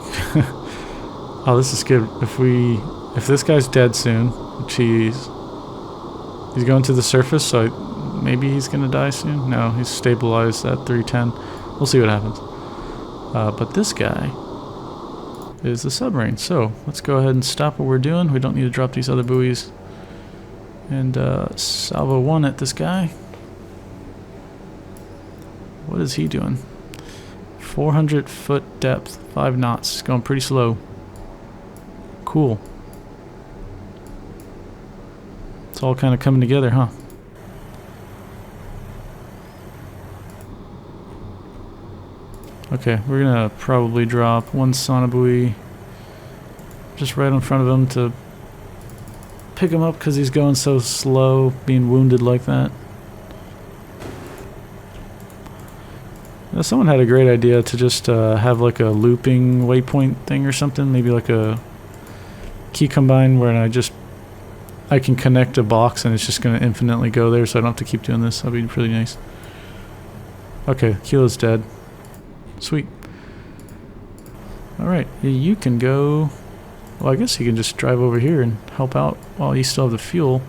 Oh, this is good. If this guy's dead soon, he's going to the surface, so maybe he's gonna die soon. No, he's stabilized at 310. We'll see what happens. But this guy is the submarine. So let's go ahead and stop what we're doing. We don't need to drop these other buoys. And salvo one at this guy. What is he doing? 400 foot depth, 5 knots. Going pretty slow. Cool. It's all kind of coming together, huh? Okay, we're gonna probably drop one sonobuoy just right in front of him to pick him up because he's going so slow, being wounded like that. Now, someone had a great idea to just have like a looping waypoint thing or something, maybe like a key combine where I can connect a box and it's just going to infinitely go there, so I don't have to keep doing this. That'd be pretty nice. Okay, Kilo's dead. Sweet. Alright, you can go... Well, I guess you can just drive over here and help out while you still have the fuel.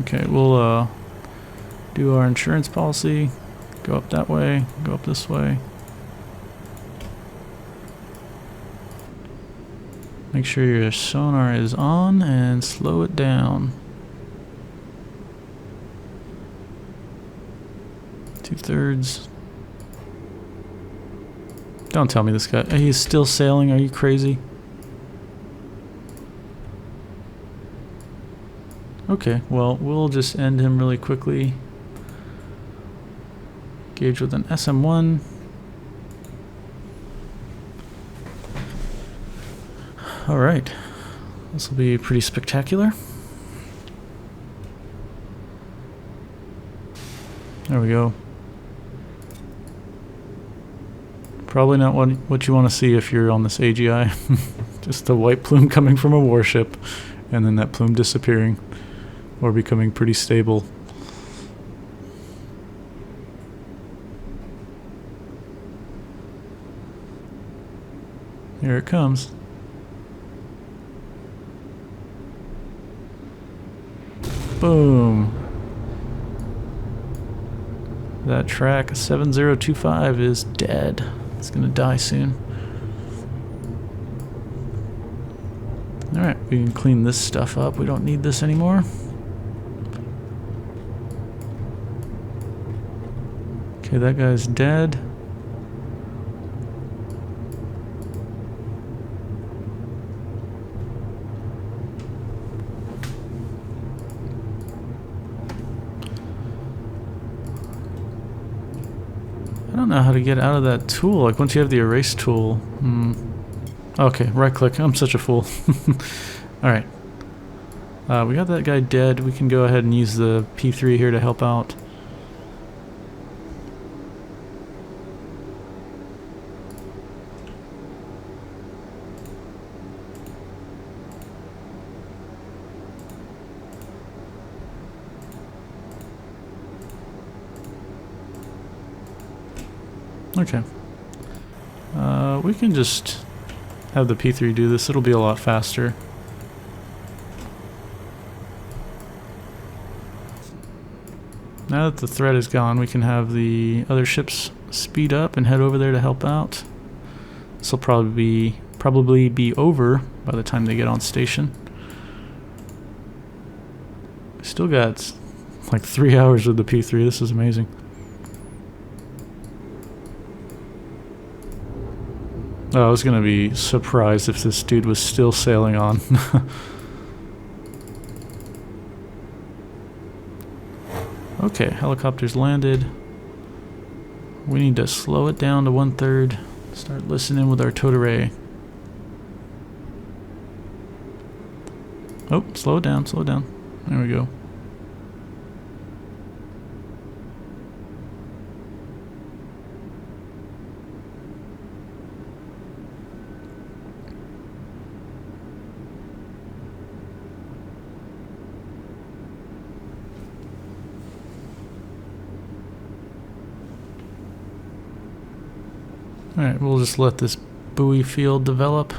Okay, we'll do our insurance policy. Go up that way, go up this way. Make sure your sonar is on and slow it down. 2/3. Don't tell me this guy... He's still sailing, are you crazy? Okay, well, we'll just end him really quickly. Gauge with an SM1. Alright. This will be pretty spectacular. There we go. Probably not what you want to see if you're on this AGI. Just a white plume coming from a warship, and then that plume disappearing, or becoming pretty stable. Here it comes. Boom. That track 7025 is dead. It's gonna die soon. Alright, we can clean this stuff up. We don't need this anymore. Okay, that guy's dead. I don't know how to get out of that tool. Like once you have the erase tool. Okay, right click. I'm such a fool. Alright. We got that guy dead. We can go ahead and use the P3 here to help out. Okay. We can just have the P3 do this. It'll be a lot faster. Now that the threat is gone, we can have the other ships speed up and head over there to help out. This will probably be over by the time they get on station. Still got like 3 hours with the P3. This is amazing. Oh, I was gonna be surprised if this dude was still sailing on. Okay, helicopters landed. We need to slow it down to 1/3. Start listening with our towed array. Oh, slow it down, slow it down. There we go. Alright, we'll just let this buoy field develop.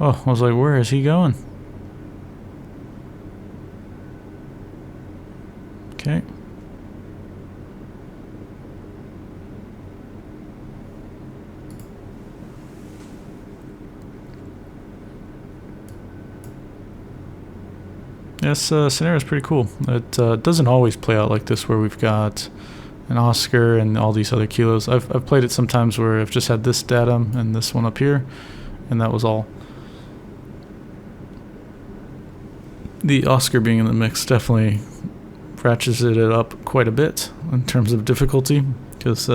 Oh, I was like, where is he going? Okay. This scenario is pretty cool. It doesn't always play out like this where we've got an Oscar and all these other kilos. I've played it sometimes where I've just had this datum and this one up here, and that was all. The Oscar being in the mix definitely ratchets it up quite a bit in terms of difficulty, because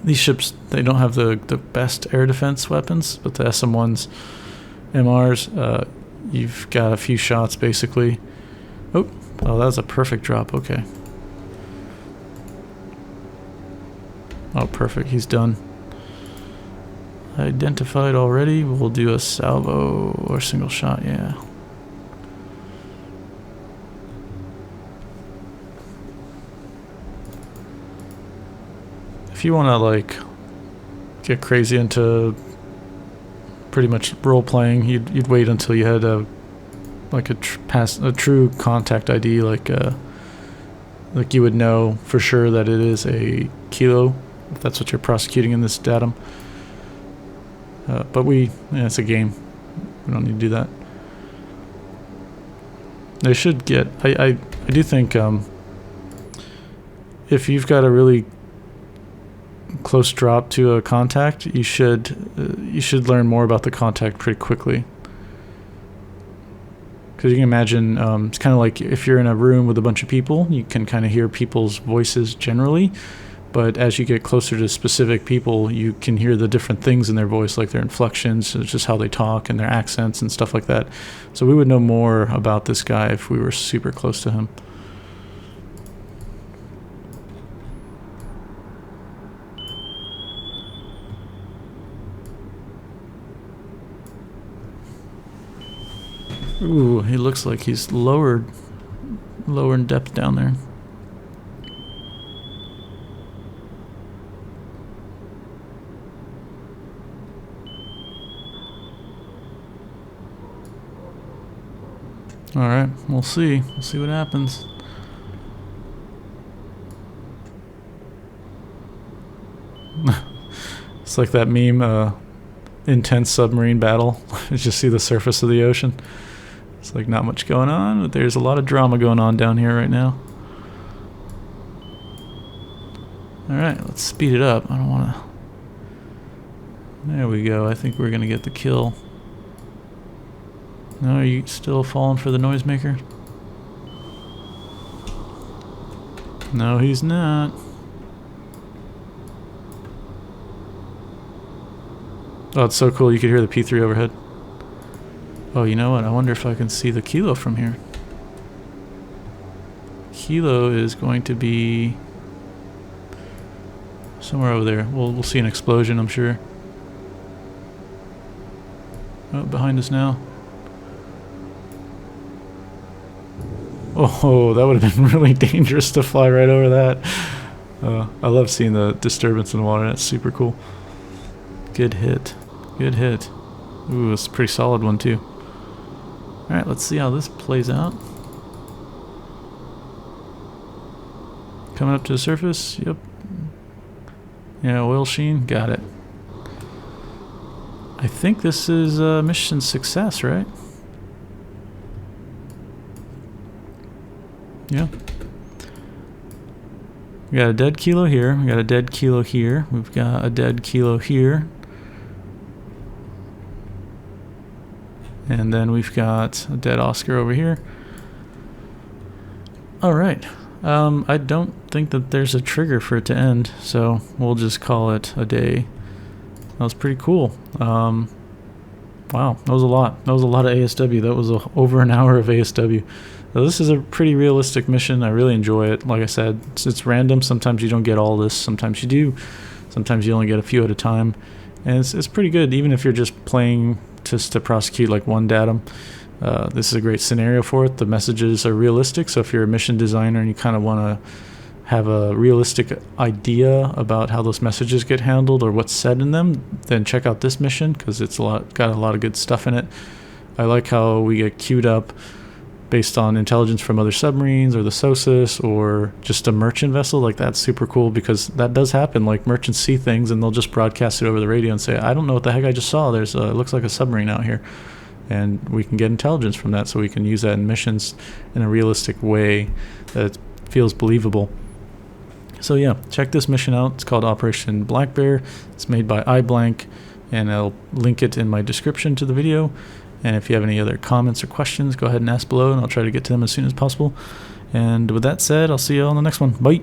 these ships, they don't have the best air defense weapons, but the SM-1s, MRs, you've got a few shots basically. Oh, that was a perfect drop. Okay. Oh, perfect. He's done. Identified already. We'll do a salvo or single shot. Yeah. If you want to like get crazy into pretty much role playing, you'd wait until you had a true contact ID, like you would know for sure that it is a kilo, if that's what you're prosecuting in this datum. But it's a game. We don't need to do that. They should get. I do think if you've got a really close drop to a contact, you should learn more about the contact pretty quickly. Because you can imagine, it's kind of like if you're in a room with a bunch of people, you can kind of hear people's voices generally, but as you get closer to specific people, you can hear the different things in their voice, like their inflections, it's just how they talk and their accents and stuff like that. So we would know more about this guy if we were super close to him. Ooh, he looks like he's lower in depth down there. All right, we'll see. We'll see what happens. It's like that meme, intense submarine battle. You just see the surface of the ocean. It's like not much going on, but there's a lot of drama going on down here right now. Alright, let's speed it up. I don't want to... There we go. I think we're going to get the kill. No, are you still falling for the noisemaker? No, he's not. Oh, it's so cool. You could hear the P-3 overhead. Oh, you know what? I wonder if I can see the Kilo from here. Kilo is going to be somewhere over there. We'll see an explosion, I'm sure. Oh, behind us now. Oh, that would have been really dangerous to fly right over that. I love seeing the disturbance in the water. That's super cool. Good hit. Good hit. Ooh, it's a pretty solid one too. Alright, let's see how this plays out. Coming up to the surface. Yep. Yeah, oil sheen. Got it. I think this is mission success, right? Yeah. We got a dead Kilo here. We got a dead Kilo here. We've got a dead Kilo here. And then we've got a dead Oscar over here. Alright. I don't think that there's a trigger for it to end, so we'll just call it a day. That was pretty cool. Wow, that was a lot. That was a lot of ASW. That was over an hour of ASW. So this is a pretty realistic mission. I really enjoy it. Like I said, it's random. Sometimes you don't get all this. Sometimes you do. Sometimes you only get a few at a time. And it's pretty good, even if you're just playing just to prosecute like one datum. This is a great scenario for it. The messages are realistic, so if you're a mission designer and you kind of want to have a realistic idea about how those messages get handled or what's said in them, then check out this mission because it's got a lot of good stuff in it. I like how we get queued up based on intelligence from other submarines or the SOSUS or just a merchant vessel. Like, that's super cool because that does happen. Like, merchants see things and they'll just broadcast it over the radio and say, I don't know what the heck I just saw. It looks like a submarine out here. And we can get intelligence from that, so we can use that in missions in a realistic way that feels believable. So yeah, check this mission out. It's called Operation Black Bear. It's made by iBlank, and I'll link it in my description to the video. And if you have any other comments or questions, go ahead and ask below, and I'll try to get to them as soon as possible. And with that said, I'll see you all on the next one. Bye!